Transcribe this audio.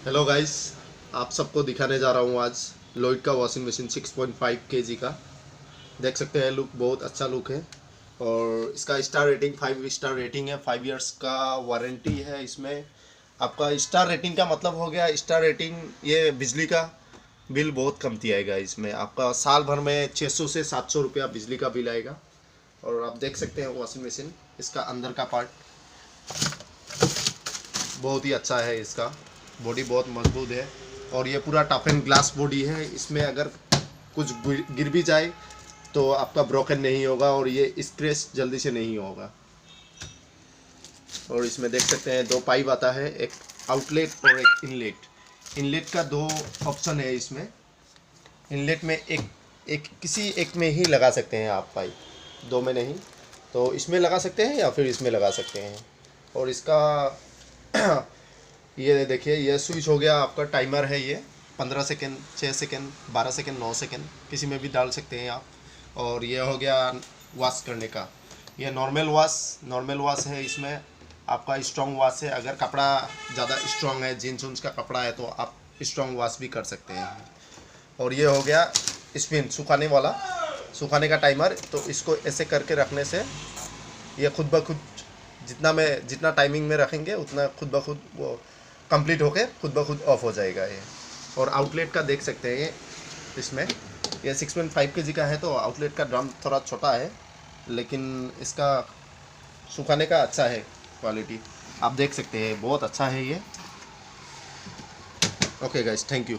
Hello guys, आप सबको दिखाने जा रहा हूँ आज लॉयड का वॉशिंग मशीन 6.5 केजी का। देख सकते हैं, लुक बहुत अच्छा लुक है और इसका स्टार रेटिंग 5 स्टार रेटिंग है। 5 इयर्स का वारंटी है इसमें। आपका स्टार रेटिंग का मतलब हो गया स्टार रेटिंग, ये बिजली का बिल बहुत कमती आएगा इसमें। आपका साल भर में 600 से 700 रुपया बिजली का बिल आएगा। और आप देख सकते हैं वॉशिंग मशीन, इसका अंदर का पार्ट बहुत ही अच्छा है। इसका बॉडी बहुत मजबूत है और ये पूरा टफ एंड ग्लास बॉडी है। इसमें अगर कुछ गिर भी जाए तो आपका ब्रोकन नहीं होगा और ये स्क्रैच जल्दी से नहीं होगा। और इसमें देख सकते हैं 2 पाइप आता है, एक आउटलेट और एक इनलेट। इनलेट का 2 ऑप्शन है इसमें। इनलेट में एक किसी एक में ही लगा सकते हैं आप पाइप, 2 में नहीं। तो इसमें लगा सकते हैं या फिर इसमें लगा सकते हैं। और इसका ये देखिए, ये स्विच हो गया आपका। टाइमर है ये, 15 सेकेंड, 6 सेकेंड, 12 सेकेंड, 9 सेकेंड किसी में भी डाल सकते हैं आप। और ये हो गया वॉश करने का। ये नॉर्मल वॉश है। इसमें आपका स्ट्रॉन्ग वॉश है। अगर कपड़ा ज़्यादा स्ट्रॉन्ग है, जीन्स उन्स का कपड़ा है, तो आप स्ट्रॉन्ग वॉश भी कर सकते हैं। और ये हो गया स्पिन, सुखाने वाला, सुखाने का टाइमर। तो इसको ऐसे करके रखने से ये खुद ब खुद जितना टाइमिंग में रखेंगे उतना खुद ब खुद वो कंप्लीट होकर खुद ब खुद ऑफ हो जाएगा ये। और आउटलेट का देख सकते हैं, इसमें ये 6.5 केजी का है तो आउटलेट का ड्रम थोड़ा छोटा है, लेकिन इसका सुखाने का अच्छा है क्वालिटी। आप देख सकते हैं बहुत अच्छा है ये। Okay guys, thank you.